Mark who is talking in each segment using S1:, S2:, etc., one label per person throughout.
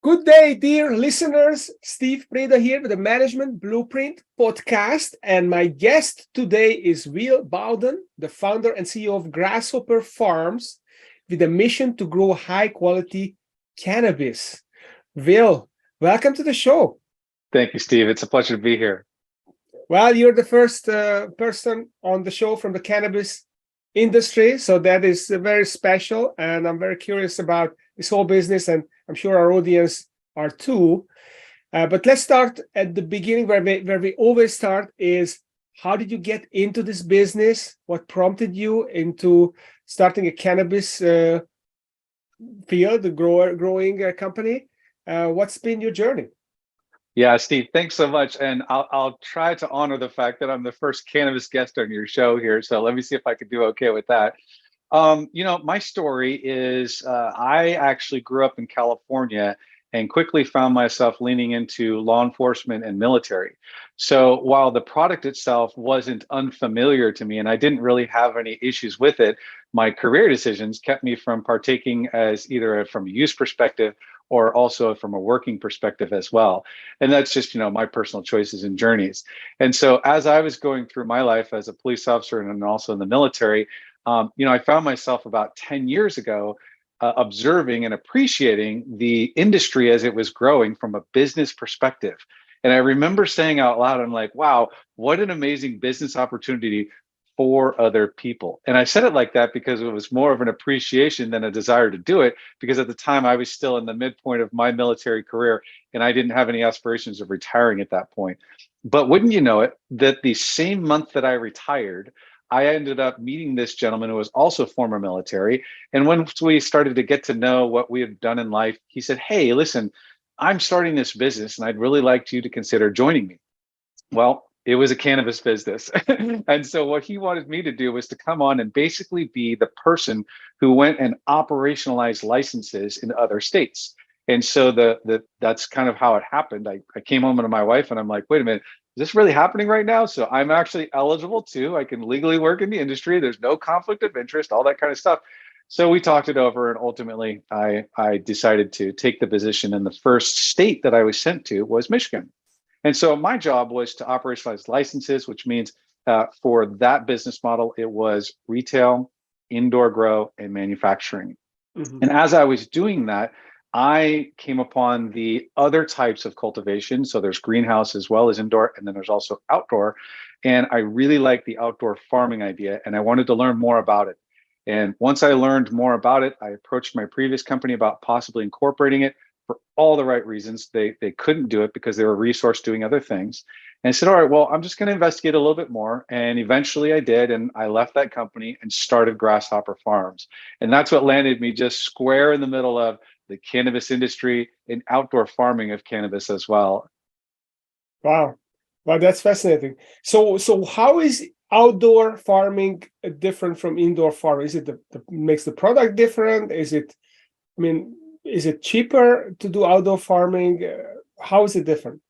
S1: Good day, dear listeners. Steve Preda here with the Management Blueprint podcast. And my guest today is Will Bowden, the founder and CEO of Grasshopper Farms, with a mission to grow high quality cannabis. Will, welcome to the show.
S2: Thank you, Steve. It's a pleasure to be here.
S1: Well, you're the first person on the show from the cannabis industry, so that is very special. And I'm very curious about this whole business, and I'm sure our audience are too. But let's start at the beginning, where we always start is, how did you get into this business? What prompted you into starting a cannabis field, a growing company? What's been your journey?
S2: Yeah, Steve, thanks so much. And I'll try to honor the fact that I'm the first cannabis guest on your show here. So let me see if I could do okay with that. My story is I actually grew up in California and quickly found myself leaning into law enforcement and military. So while the product itself wasn't unfamiliar to me and I didn't really have any issues with it, my career decisions kept me from partaking as either from a use perspective or also from a working perspective as well. And that's just, my personal choices and journeys. And so as I was going through my life as a police officer and also in the military, I found myself about 10 years ago observing and appreciating the industry as it was growing from a business perspective. And I remember saying out loud, I'm like, wow, what an amazing business opportunity for other people. And I said it like that because it was more of an appreciation than a desire to do it, because at the time I was still in the midpoint of my military career and I didn't have any aspirations of retiring at that point. But wouldn't you know it, that the same month that I retired, I ended up meeting this gentleman who was also former military. And once we started to get to know what we had done in life, he said, hey, listen, I'm starting this business and I'd really like you to consider joining me. Well, it was a cannabis business. And so what he wanted me to do was to come on and basically be the person who went and operationalized licenses in other states. And so that's kind of how it happened. I came home to my wife and I'm like, wait a minute, is this really happening right now? So I'm actually eligible too. I can legally work in the industry. There's no conflict of interest, all that kind of stuff. So we talked it over and ultimately I decided to take the position, and the first state that I was sent to was Michigan. And so my job was to operationalize licenses, which means for that business model, it was retail, indoor grow, and manufacturing. Mm-hmm. And as I was doing that, I came upon the other types of cultivation. So there's greenhouse as well as indoor, and then there's also outdoor. And I really like the outdoor farming idea, and I wanted to learn more about it. And once I learned more about it, I approached my previous company about possibly incorporating it. For all the right reasons. They couldn't do it because they were resourced doing other things. And I said, all right, well, I'm just going to investigate a little bit more. And eventually I did. And I left that company and started Grasshopper Farms. And that's what landed me just square in the middle of the cannabis industry and outdoor farming of cannabis as well.
S1: Wow, that's fascinating. So how is outdoor farming different from indoor farming? Is it makes the product different? Is it cheaper to do outdoor farming? How is it different?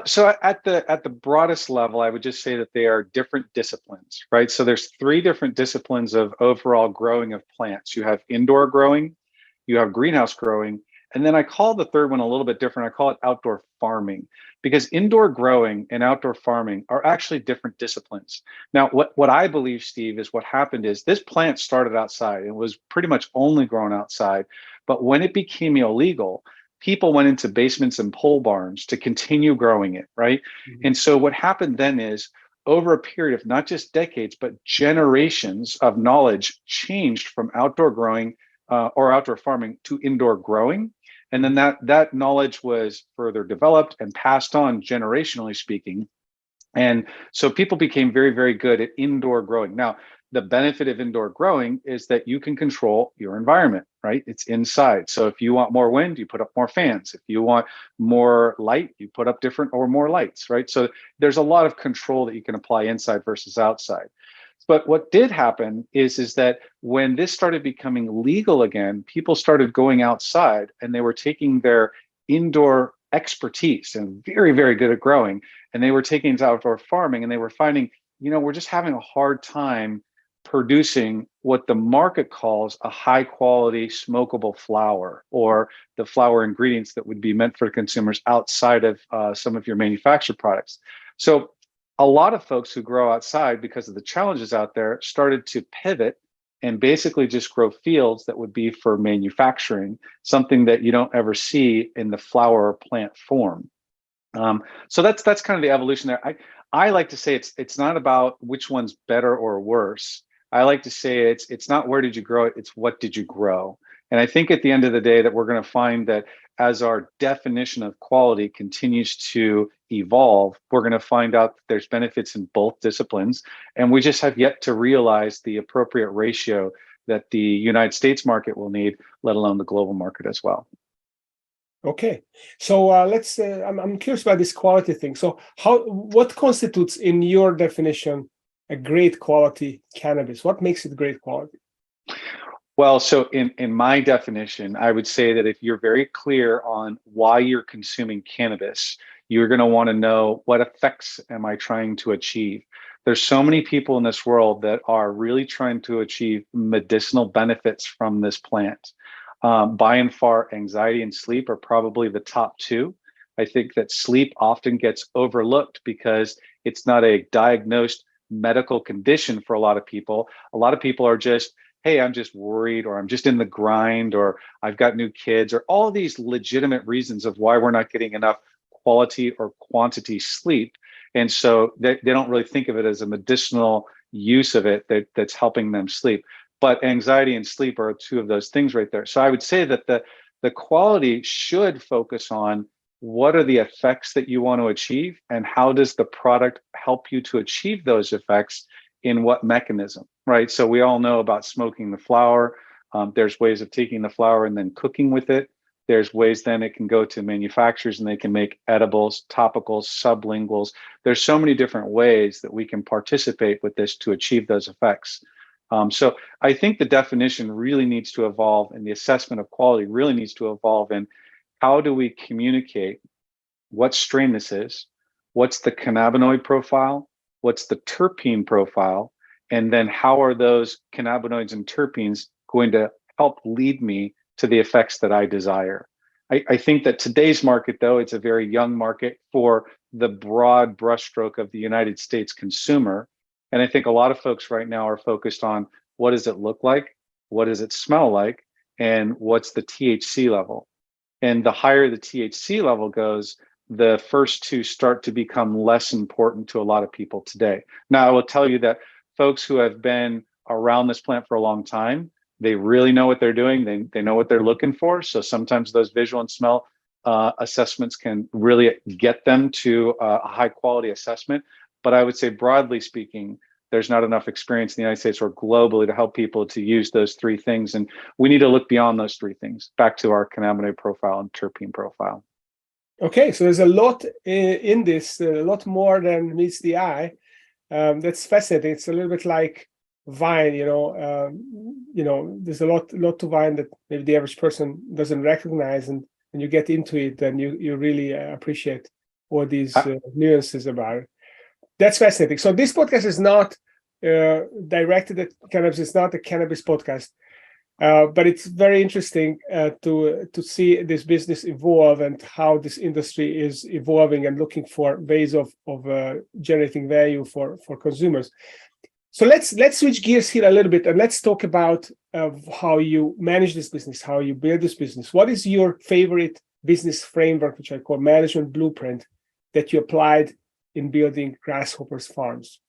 S2: So at the broadest level, I would just say that they are different disciplines, right? So there's three different disciplines of overall growing of plants. You have indoor growing, you have greenhouse growing, and then I call the third one a little bit different. I call it outdoor farming, because indoor growing and outdoor farming are actually different disciplines. Now, what I believe, Steve, is what happened is this plant started outside and was pretty much only grown outside. But when it became illegal, people went into basements and pole barns to continue growing it, right? Mm-hmm. And so what happened then is, over a period of not just decades, but generations of knowledge changed from outdoor growing or outdoor farming to indoor growing. And then that knowledge was further developed and passed on, generationally speaking. And so people became very, very good at indoor growing. Now, the benefit of indoor growing is that you can control your environment, right? It's inside. So if you want more wind, you put up more fans. If you want more light, you put up different or more lights, right? So there's a lot of control that you can apply inside versus outside. But what did happen is that when this started becoming legal again, people started going outside and they were taking their indoor expertise and very, very good at growing, and they were taking it to outdoor farming, and they were finding, we're just having a hard time producing what the market calls a high quality smokable flower, or the flower ingredients that would be meant for consumers outside of some of your manufactured products. So a lot of folks who grow outside, because of the challenges out there, started to pivot and basically just grow fields that would be for manufacturing, something that you don't ever see in the flower or plant form. So that's kind of the evolution there. I like to say it's not about which one's better or worse. I like to say it's not where did you grow it, it's what did you grow. And I think at the end of the day that we're going to find that as our definition of quality continues to evolve, we're going to find out that there's benefits in both disciplines. And we just have yet to realize the appropriate ratio that the United States market will need, let alone the global market as well.
S1: Okay, so let's. I'm curious about this quality thing. So, what constitutes, in your definition, a great quality cannabis? What makes it great quality?
S2: Well, so in my definition, I would say that if you're very clear on why you're consuming cannabis, you're going to want to know, what effects am I trying to achieve? There's so many people in this world that are really trying to achieve medicinal benefits from this plant. By and far, anxiety and sleep are probably the top two. I think that sleep often gets overlooked because it's not a diagnosed medical condition for a lot of people. A lot of people are just, hey, I'm just worried, or I'm just in the grind, or I've got new kids, or all these legitimate reasons of why we're not getting enough quality or quantity sleep. And so they don't really think of it as a medicinal use of it that's helping them sleep. But anxiety and sleep are two of those things right there. So I would say that the quality should focus on what are the effects that you want to achieve, and how does the product help you to achieve those effects, in what mechanism, right? So we all know about smoking the flower. There's ways of taking the flower and then cooking with it. There's ways then it can go to manufacturers and they can make edibles, topicals, sublinguals. There's so many different ways that we can participate with this to achieve those effects. So I think the definition really needs to evolve, and the assessment of quality really needs to evolve in how do we communicate what strain this is, what's the cannabinoid profile, what's the terpene profile, and then how are those cannabinoids and terpenes going to help lead me to the effects that I desire. I think that today's market, though, it's a very young market for the broad brushstroke of the United States consumer. And I think a lot of folks right now are focused on, what does it look like? What does it smell like? And what's the THC level? And the higher the THC level goes, the first two start to become less important to a lot of people today. Now, I will tell you that folks who have been around this plant for a long time, they really know what they're doing. They know what they're looking for. So sometimes those visual and smell assessments can really get them to a high quality assessment. But I would say, broadly speaking, there's not enough experience in the United States or globally to help people to use those three things. And we need to look beyond those three things, back to our cannabinoid profile and terpene profile.
S1: Okay, so there's a lot in this, a lot more than meets the eye. That's fascinating. It's a little bit like wine, there's a lot to wine that maybe the average person doesn't recognize, and when you get into it, then you really appreciate all these nuances about it. That's fascinating. So this podcast is not directed at cannabis. It's not a cannabis podcast, but it's very interesting to see this business evolve and how this industry is evolving and looking for ways of generating value for consumers. So let's switch gears here a little bit, and let's talk about how you manage this business, how you build this business. What is your favorite business framework, which I call management blueprint, that you applied in building Grasshopper Farms?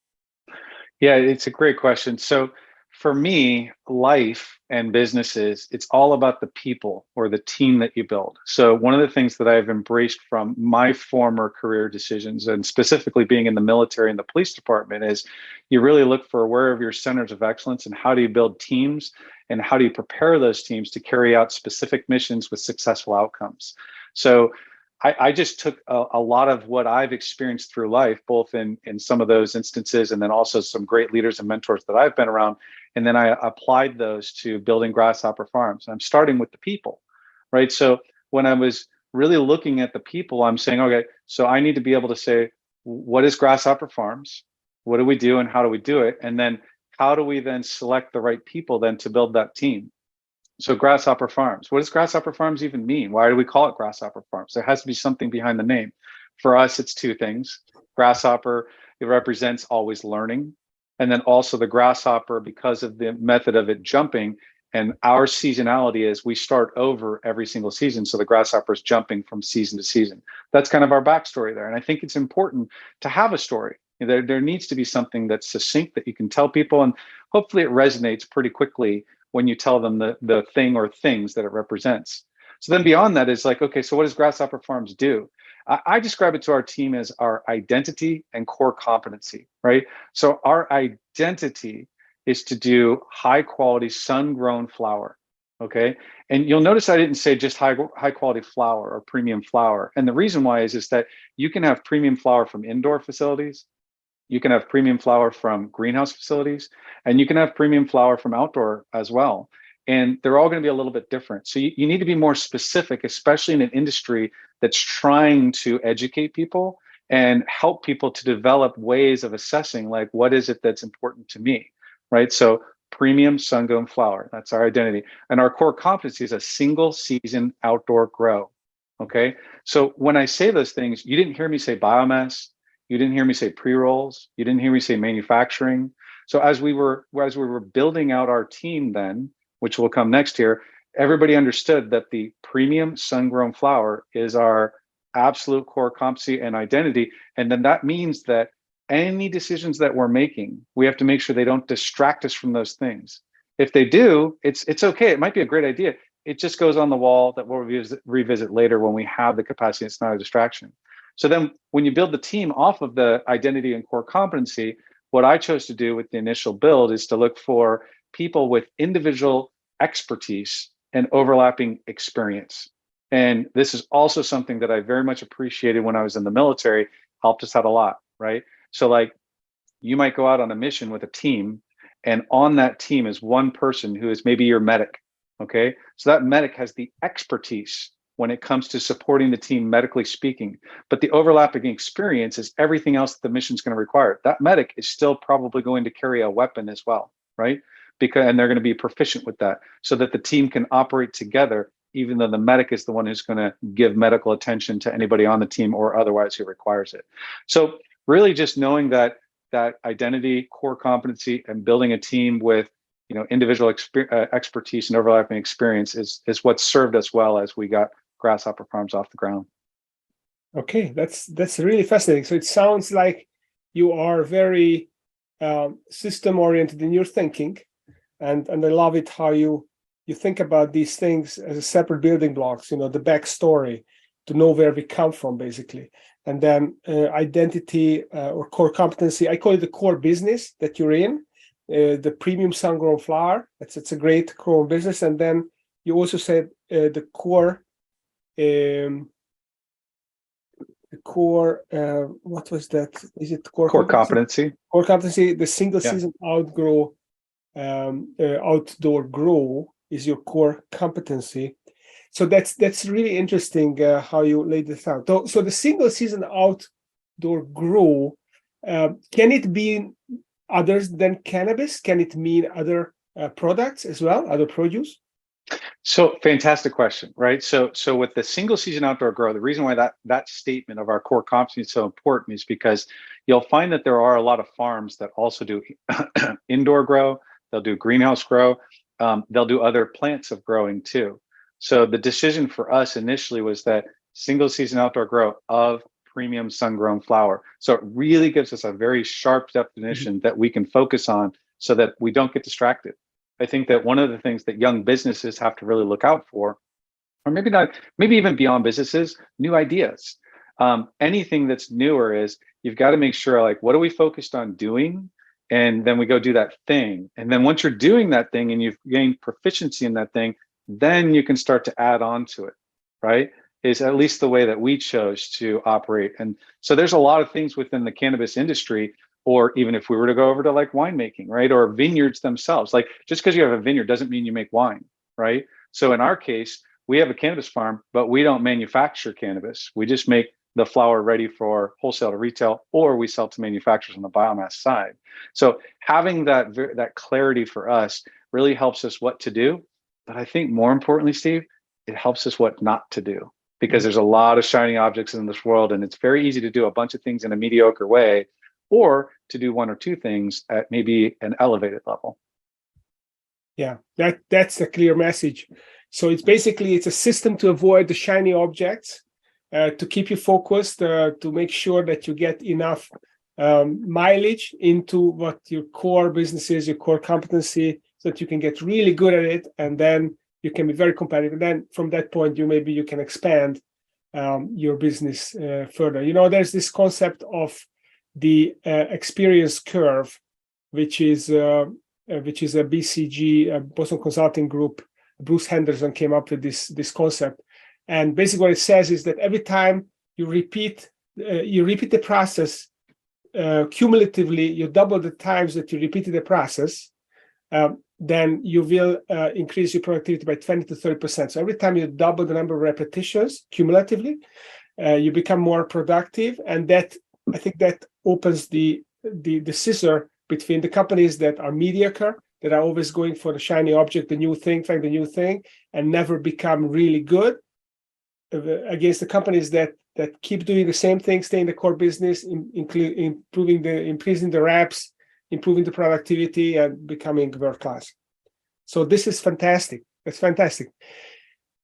S2: Yeah, it's a great question. So for me, life and businesses, it's all about the people or the team that you build. So one of the things that I've embraced from my former career decisions, and specifically being in the military and the police department, is you really look for where are your centers of excellence and how do you build teams and how do you prepare those teams to carry out specific missions with successful outcomes. So I just took a lot of what I've experienced through life, both in some of those instances and then also some great leaders and mentors that I've been around. And then I applied those to building Grasshopper Farms. I'm starting with the people, right? So when I was really looking at the people, I'm saying, okay, so I need to be able to say, what is Grasshopper Farms? What do we do and how do we do it? And then how do we then select the right people then to build that team? So Grasshopper Farms, what does Grasshopper Farms even mean? Why do we call it Grasshopper Farms? There has to be something behind the name. For us, it's two things. Grasshopper, it represents always learning. And then also the grasshopper, because of the method of it jumping, and our seasonality is we start over every single season. So the grasshopper is jumping from season to season. That's kind of our backstory there. And I think it's important to have a story. There needs to be something that's succinct that you can tell people. And hopefully it resonates pretty quickly when you tell them the thing or things that it represents. So then beyond that is like, okay, so what does Grasshopper Farms do? I describe it to our team as our identity and core competency, right? So our identity is to do high quality sun-grown flower, okay? And you'll notice I didn't say just high quality flower or premium flower. And the reason why is that you can have premium flower from indoor facilities, you can have premium flower from greenhouse facilities, and you can have premium flower from outdoor as well. And they're all going to be a little bit different. So you need to be more specific, especially in an industry that's trying to educate people and help people to develop ways of assessing, like, what is it that's important to me, right? So premium sun-grown flower, that's our identity. And our core competency is a single season outdoor grow, okay? So when I say those things, you didn't hear me say biomass, you didn't hear me say pre-rolls, you didn't hear me say manufacturing. So as we were building out our team then, which will come next year, everybody understood that the premium sun-grown flower is our absolute core competency and identity. And then that means that any decisions that we're making, we have to make sure they don't distract us from those things. If they do, it's okay. It might be a great idea. It just goes on the wall that we'll revisit later when we have the capacity. It's not a distraction. So then when you build the team off of the identity and core competency, what I chose to do with the initial build is to look for people with individual expertise and overlapping experience. And this is also something that I very much appreciated when I was in the military, helped us out a lot, right? So like you might go out on a mission with a team, and on that team is one person who is maybe your medic, okay? So that medic has the expertise when it comes to supporting the team medically speaking, but the overlapping experience is everything else that the mission's going to require. That medic is still probably going to carry a weapon as well, right? And they're going to be proficient with that so that the team can operate together, even though the medic is the one who's going to give medical attention to anybody on the team or otherwise who requires it. So really just knowing that identity, core competency, and building a team with individual expertise and overlapping experience is what served us well as we got Grasshopper Farms off the ground.
S1: Okay, that's really fascinating. So it sounds like you are very system oriented in your thinking, and I love it how you think about these things as a separate building blocks. The backstory to know where we come from, basically, and then identity or core competency. I call it the core business that you're in. The premium sun-grown flower. It's a great core business, and then you also said the core. What was that? Is it core
S2: competency?
S1: Core competency. The single season outdoor grow is your core competency. So that's really interesting how you laid this out. So the single season outdoor grow, can it be others than cannabis? Can it mean other products as well, other produce?
S2: So fantastic question, right? So with the single season outdoor grow, the reason why that statement of our core competency is so important is because you'll find that there are a lot of farms that also do indoor grow, they'll do greenhouse grow, they'll do other plants of growing too. So the decision for us initially was that single season outdoor grow of premium sun-grown flower. So it really gives us a very sharp definition that we can focus on so that we don't get distracted. I think that one of the things that young businesses have to really look out for, or maybe not, maybe even beyond businesses, new ideas. Anything that's newer is you've got to make sure, like, what are we focused on doing? And then we go do that thing. And then once you're doing that thing and you've gained proficiency in that thing, then you can start to add on to it, right? Is at least the way that we chose to operate. And so there's a lot of things within the cannabis industry, or even if we were to go over to like winemaking, right? Or vineyards themselves. Like just because you have a vineyard doesn't mean you make wine, right? So in our case, we have a cannabis farm, but we don't manufacture cannabis. We just make the flower ready for wholesale to retail, or we sell to manufacturers on the biomass side. So having that clarity for us really helps us what to do. But I think more importantly, Steve, it helps us what not to do, because there's a lot of shiny objects in this world, and it's very easy to do a bunch of things in a mediocre way, or to do one or two things at maybe an elevated level.
S1: Yeah, that's a clear message. So it's a system to avoid the shiny objects, to keep you focused, to make sure that you get enough mileage into what your core business is, your core competency, so that you can get really good at it, and then you can be very competitive. And then from that point, you can expand your business further. You know, there's this concept of the experience curve, which is a BCG, Boston Consulting Group. Bruce Henderson came up with this concept, and basically what it says is that every time you repeat the process cumulatively, you double the times that you repeated the process, then you will increase your productivity by 20 to 30%. So every time you double the number of repetitions cumulatively, you become more productive, and that, I think, that opens the scissor between the companies that are mediocre, that are always going for the shiny object, the new thing, find the new thing, and never become really good, against the companies that keep doing the same thing, stay in the core business, increasing the reps, improving the productivity, and becoming world class. So this is fantastic. That's fantastic.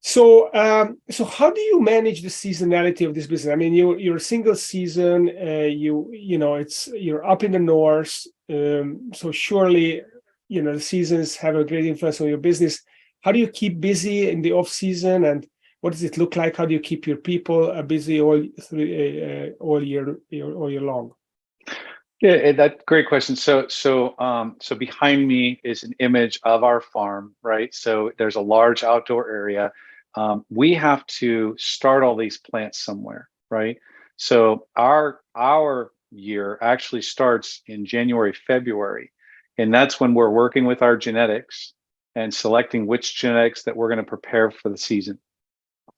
S1: So how do you manage the seasonality of this business? I mean, you're a single season. You're up in the north, so surely the seasons have a great influence on your business. How do you keep busy in the off season, and what does it look like? How do you keep your people busy all year long?
S2: Yeah, that's a great question. So behind me is an image of our farm, right? So there's a large outdoor area. We have to start all these plants somewhere, right? So our year actually starts in January, February, and that's when we're working with our genetics and selecting which genetics that we're going to prepare for the season.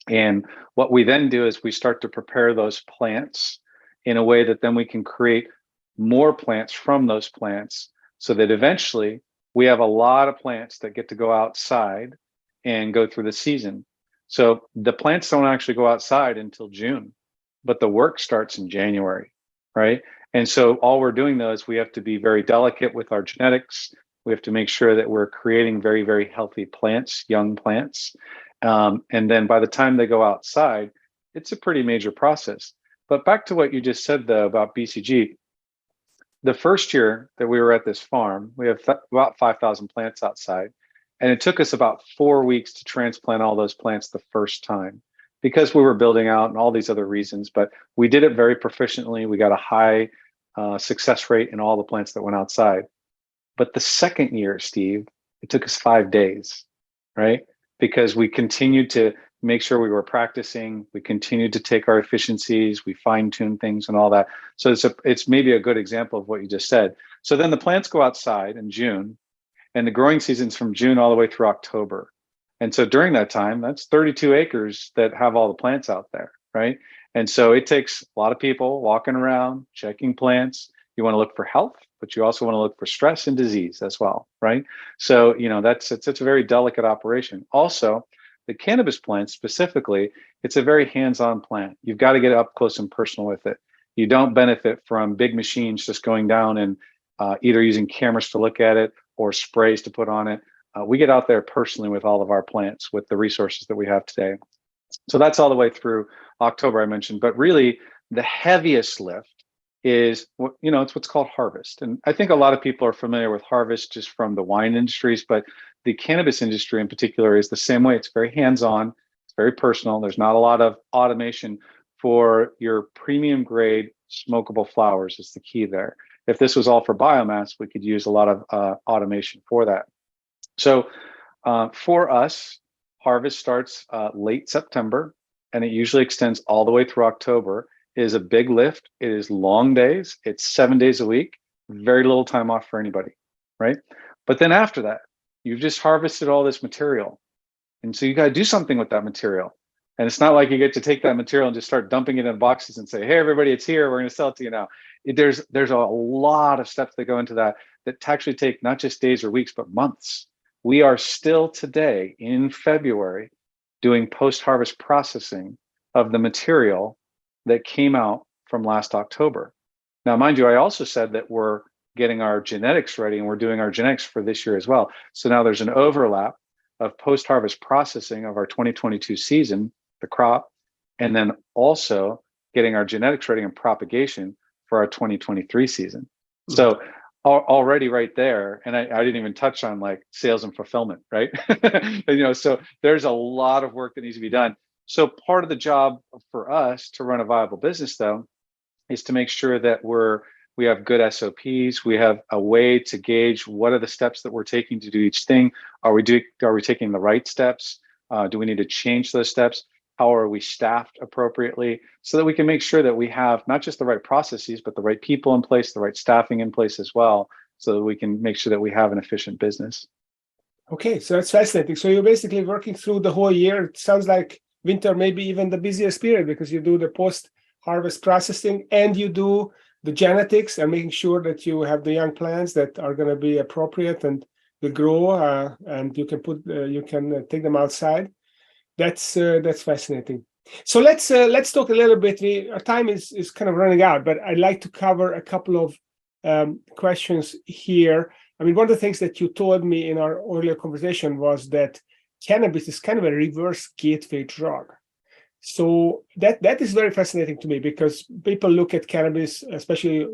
S2: And what we then do is we start to prepare those plants in a way that then we can create more plants from those plants, so that eventually we have a lot of plants that get to go outside and go through the season. So the plants don't actually go outside until June, but the work starts in January, right? And so all we're doing though is we have to be very delicate with our genetics. We have to make sure that we're creating very, very healthy plants, young plants. And then by the time they go outside, it's a pretty major process. But back to what you just said though about BCG, the first year that we were at this farm, we have about 5,000 plants outside. And it took us about 4 weeks to transplant all those plants the first time, because we were building out and all these other reasons. But we did it very proficiently. We got a high success rate in all the plants that went outside. But the second year, Steve, it took us 5 days, right? Because we continued to make sure we were practicing. We continued to take our efficiencies. We fine-tuned things and all that. So it's maybe a good example of what you just said. So then the plants go outside in June, and the growing season's from June all the way through October. And so during that time, that's 32 acres that have all the plants out there, right? And so it takes a lot of people walking around, checking plants. You want to look for health, but you also want to look for stress and disease as well, right? So, it's a very delicate operation. Also, the cannabis plant specifically, it's a very hands-on plant. You've got to get up close and personal with it. You don't benefit from big machines just going down and either using cameras to look at it or sprays to put on it. We get out there personally with all of our plants with the resources that we have today. So that's all the way through October, I mentioned. But really, the heaviest lift is it's what's called harvest. And I think a lot of people are familiar with harvest just from the wine industries, but the cannabis industry in particular is the same way. It's very hands-on, it's very personal. There's not a lot of automation for your premium grade smokable flowers is the key there. If this was all for biomass, we could use a lot of automation for that. So for us, harvest starts late September, and it usually extends all the way through October. It is a big lift. It is long days. It's 7 days a week, very little time off for anybody, right? But then after that, you've just harvested all this material. And so you got to do something with that material. And it's not like you get to take that material and just start dumping it in boxes and say, hey, everybody, it's here. We're going to sell it to you now. There's a lot of steps that go into that actually take not just days or weeks, but months. We are still today in February doing post-harvest processing of the material that came out from last October. Now, mind you, I also said that we're getting our genetics ready and we're doing our genetics for this year as well. So now there's an overlap of post-harvest processing of our 2022 season, the crop, and then also getting our genetics ready and propagation for our 2023 season. So already right there, and I didn't even touch on like sales and fulfillment, right? So there's a lot of work that needs to be done. So part of the job for us to run a viable business, though, is to make sure that we have good SOPs. We have a way to gauge what are the steps that we're taking to do each thing. Are we taking the right steps? Do we need to change those steps? How are we staffed appropriately so that we can make sure that we have not just the right processes, but the right people in place, the right staffing in place as well, so that we can make sure that we have an efficient business.
S1: Okay, so that's fascinating. So you're basically working through the whole year. It sounds like winter may be even the busiest period because you do the post-harvest processing and you do the genetics and making sure that you have the young plants that are going to be appropriate and will grow, and you can take them outside. That's fascinating. So let's talk a little bit. Our time is kind of running out, but I'd like to cover a couple of questions here. I mean, one of the things that you told me in our earlier conversation was that cannabis is kind of a reverse gateway drug. So that is very fascinating to me because people look at cannabis, especially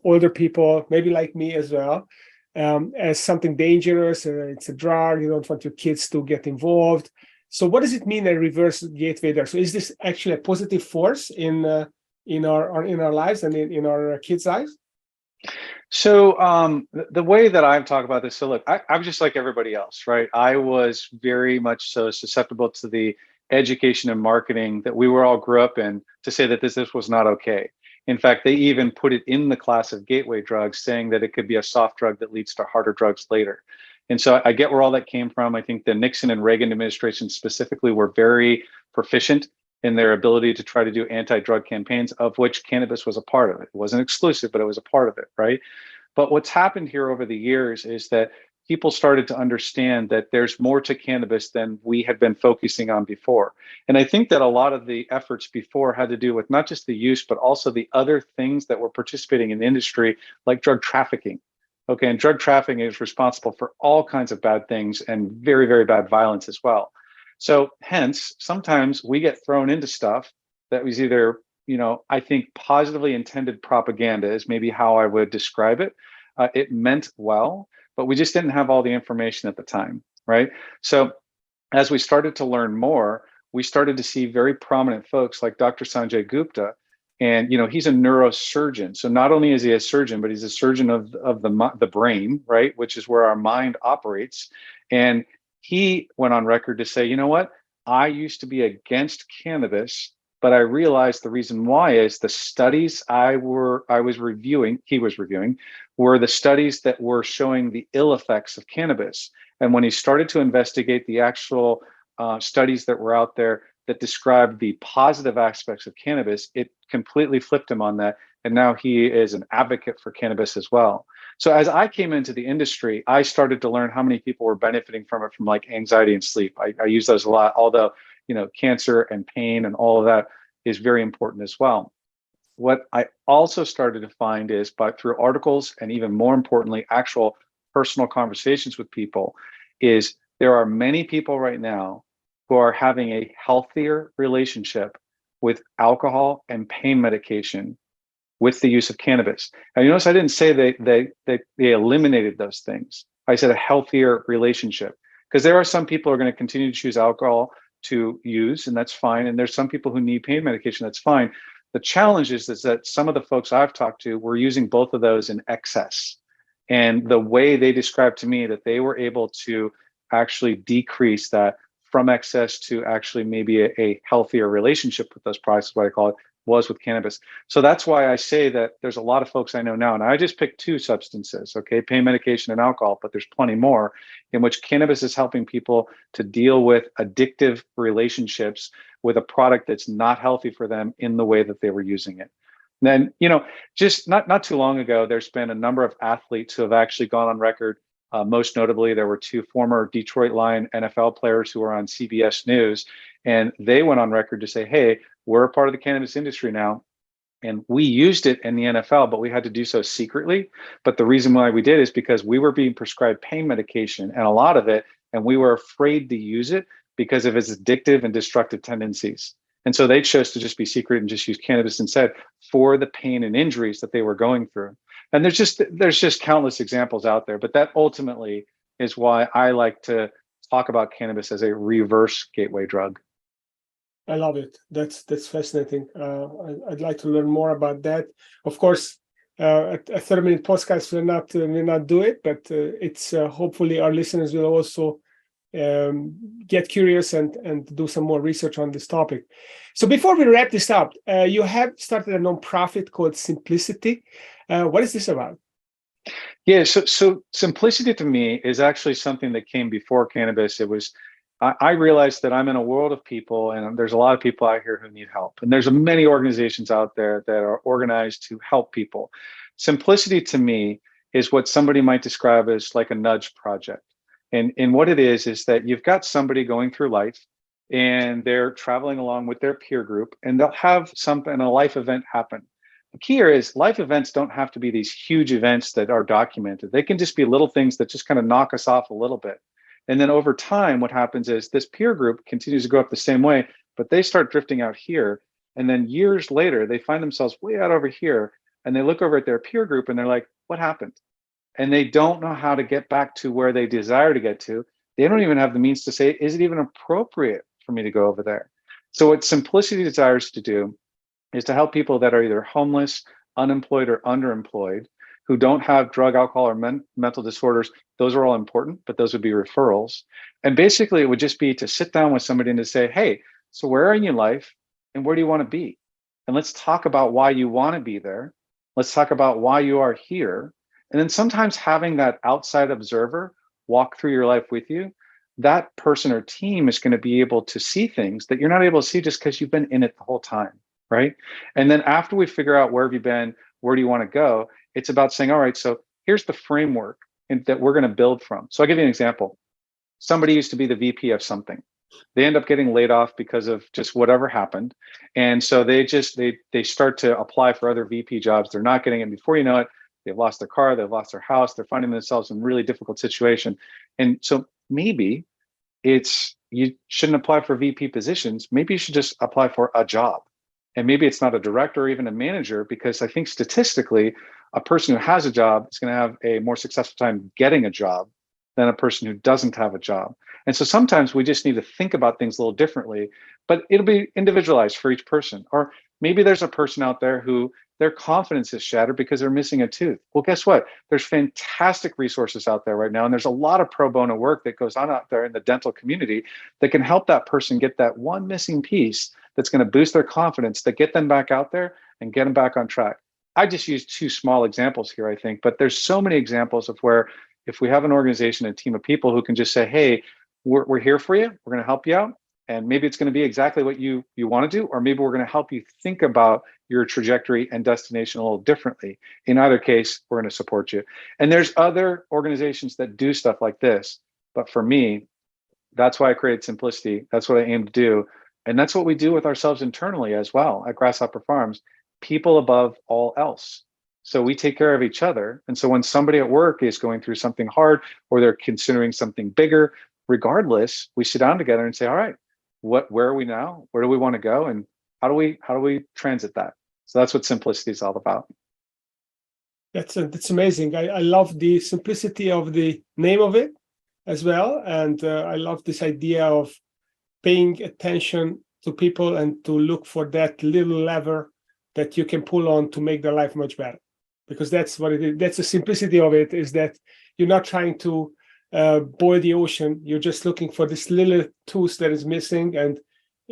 S1: older people, maybe like me as well, as something dangerous. It's a drug. You don't want your kids to get involved. So what does it mean, a reverse gateway there? So is this actually a positive force in our lives and in our kids' lives?
S2: So the way that I've talked about this, so look, I'm just like everybody else, right? I was very much so susceptible to the education and marketing that we all grew up in to say that this was not okay. In fact, they even put it in the class of gateway drugs, saying that it could be a soft drug that leads to harder drugs later. And so I get where all that came from. I think the Nixon and Reagan administration specifically were very proficient in their ability to try to do anti-drug campaigns, of which cannabis was a part of it. It wasn't exclusive, but it was a part of it, right? But what's happened here over the years is that people started to understand that there's more to cannabis than we had been focusing on before. And I think that a lot of the efforts before had to do with not just the use, but also the other things that were participating in the industry, like drug trafficking. Okay, and drug trafficking is responsible for all kinds of bad things and very, very bad violence as well. So hence, sometimes we get thrown into stuff that was either, I think positively intended propaganda is maybe how I would describe it. It meant well, but we just didn't have all the information at the time, right? So as we started to learn more, we started to see very prominent folks like Dr. Sanjay Gupta. And he's a neurosurgeon. So not only is he a surgeon, but he's a surgeon of the brain, right, which is where our mind operates. And he went on record to say, you know what, I used to be against cannabis, but I realized the reason why is the studies he was reviewing were the studies that were showing the ill effects of cannabis. And when he started to investigate the actual studies that were out there that described the positive aspects of cannabis, it completely flipped him on that. And now he is an advocate for cannabis as well. So as I came into the industry, I started to learn how many people were benefiting from it, from like anxiety and sleep. I use those a lot, although, cancer and pain and all of that is very important as well. What I also started to find is through articles and even more importantly, actual personal conversations with people, is there are many people right now who are having a healthier relationship with alcohol and pain medication with the use of cannabis. Now, you notice I didn't say they eliminated those things. I said a healthier relationship, because there are some people who are going to continue to choose alcohol to use, and that's fine. And there's some people who need pain medication, that's fine. The challenge is that some of the folks I've talked to were using both of those in excess. And the way they described to me that they were able to actually decrease that from excess to actually maybe a healthier relationship with those products, is what I call it, was with cannabis. So that's why I say that there's a lot of folks I know now, and I just picked two substances, okay, pain medication and alcohol, but there's plenty more in which cannabis is helping people to deal with addictive relationships with a product that's not healthy for them in the way that they were using it. And then, just not too long ago, there's been a number of athletes who have actually gone on record. Most notably, there were two former Detroit Lion NFL players who were on CBS News, and they went on record to say, hey, we're a part of the cannabis industry now, and we used it in the NFL, but we had to do so secretly. But the reason why we did is because we were being prescribed pain medication, and a lot of it, and we were afraid to use it because of its addictive and destructive tendencies. And so they chose to just be secret and just use cannabis instead for the pain and injuries that they were going through. And there's just countless examples out there, but that ultimately is why I like to talk about cannabis as a reverse gateway drug.
S1: I love it. That's fascinating. I'd like to learn more about that. Of course, a 30-minute podcast will not do it, but it's hopefully our listeners will also get curious and do some more research on this topic. So before we wrap this up, you have started a nonprofit called Simplicity. What is this about?
S2: Yeah, so simplicity to me is actually something that came before cannabis. It was, I realized that I'm in a world of people, and there's a lot of people out here who need help. And there's many organizations out there that are organized to help people. Simplicity to me is what somebody might describe as like a nudge project. And what it is that you've got somebody going through life and they're traveling along with their peer group, and they'll have a life event happen. The key here is life events don't have to be these huge events that are documented. They can just be little things that just kind of knock us off a little bit. And then over time, what happens is this peer group continues to go up the same way, but they start drifting out here. And then years later, they find themselves way out over here, and they look over at their peer group and they're like, what happened? And they don't know how to get back to where they desire to get to. They don't even have the means to say, is it even appropriate for me to go over there? So what Simplicity desires to do is to help people that are either homeless, unemployed, or underemployed, who don't have drug, alcohol, or mental disorders. Those are all important, but those would be referrals. And basically, it would just be to sit down with somebody and to say, hey, so where are you in life and where do you want to be? And let's talk about why you want to be there. Let's talk about why you are here. And then sometimes having that outside observer walk through your life with you, that person or team is going to be able to see things that you're not able to see just because you've been in it the whole time, right? And then after we figure out where have you been, where do you want to go, it's about saying, all right, so here's the framework that we're going to build from. So I'll give you an example. Somebody used to be the VP of something. They end up getting laid off because of just whatever happened. And so they start to apply for other VP jobs. They're not getting it. Before you know it, they've lost their car, they've lost their house, they're finding themselves in a really difficult situation. And so maybe you shouldn't apply for VP positions. Maybe you should just apply for a job. And maybe it's not a director or even a manager, because I think statistically, a person who has a job is going to have a more successful time getting a job than a person who doesn't have a job. And so sometimes we just need to think about things a little differently, but it'll be individualized for each person. Or maybe there's a person out there who their confidence is shattered because they're missing a tooth. Well, guess what? There's fantastic resources out there right now. And there's a lot of pro bono work that goes on out there in the dental community that can help that person get that one missing piece that's going to boost their confidence, to get them back out there and get them back on track. I just used two small examples here, I think, but there's so many examples of where if we have an organization, a team of people who can just say, hey, we're here for you, we're going to help you out. And maybe it's going to be exactly what you want to do, or maybe we're going to help you think about your trajectory and destination a little differently. In either case, we're going to support you. And there's other organizations that do stuff like this. But for me, that's why I created Simplicity. That's what I aim to do. And that's what we do with ourselves internally as well at Grasshopper Farms, people above all else. So we take care of each other. And so when somebody at work is going through something hard, or they're considering something bigger, regardless, we sit down together and say, all right, where are we now? Where do we want to go? And how do we transit that? So that's what Simplicity is all about.
S1: That's amazing. I love the simplicity of the name of it as well. And I love this idea of paying attention to people and to look for that little lever that you can pull on to make their life much better. Because that's what it is. That's the simplicity of it, is that you're not trying to boil the ocean. You're just looking for this little tooth that is missing, and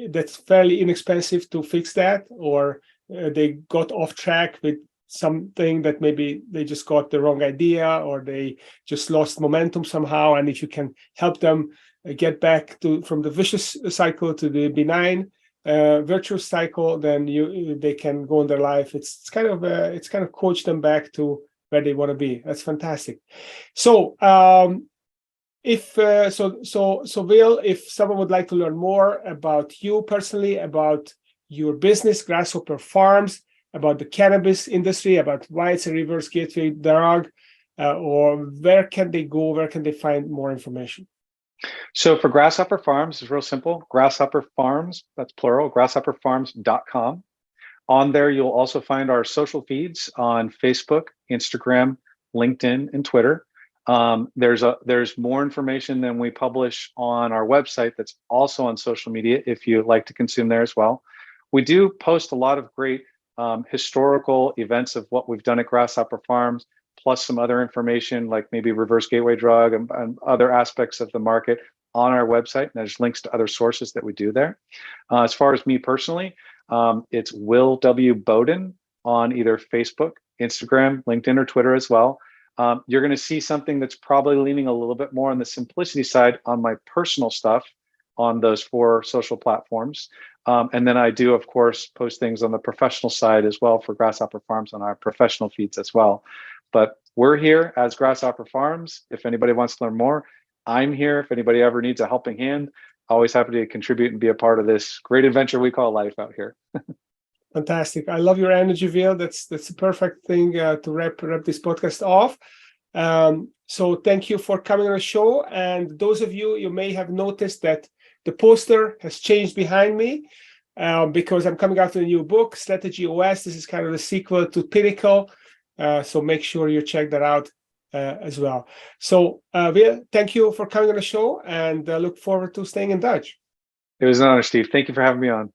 S1: that's fairly inexpensive to fix that, or they got off track with something that maybe they just got the wrong idea or they just lost momentum somehow. And if you can help them get back from the vicious cycle to the benign virtuous cycle, then they can go in their life. It's kind of coach them back to where they want to be. That's fantastic. So Will, if someone would like to learn more about you personally, about your business, Grasshopper Farms, about the cannabis industry, about why it's a reverse gateway drug, or where can they go? Where can they find more information?
S2: So for Grasshopper Farms, it's real simple. Grasshopper Farms, that's plural, grasshopperfarms.com. On there, you'll also find our social feeds on Facebook, Instagram, LinkedIn, and Twitter. There's more information than we publish on our website that's also on social media if you like to consume there as well. We do post a lot of great historical events of what we've done at Grasshopper Farms, plus some other information like maybe reverse gateway drug and other aspects of the market on our website. And there's links to other sources that we do there. As far as me personally, it's Will W. Bowden on either Facebook, Instagram, LinkedIn, or Twitter as well. You're going to see something that's probably leaning a little bit more on the simplicity side on my personal stuff on those 4 social platforms. And then I do, of course, post things on the professional side as well for Grasshopper Farms on our professional feeds as well. But we're here as Grasshopper Farms. If anybody wants to learn more, I'm here. If anybody ever needs a helping hand, always happy to contribute and be a part of this great adventure we call life out here.
S1: Fantastic. I love your energy, Will. That's the perfect thing to wrap this podcast off. So thank you for coming on the show. And those of you may have noticed that the poster has changed behind me because I'm coming out with a new book, Strategy OS. This is kind of the sequel to Pinnacle. So make sure you check that out as well. So Will, thank you for coming on the show and look forward to staying in touch.
S2: It was an honor, Steve. Thank you for having me on.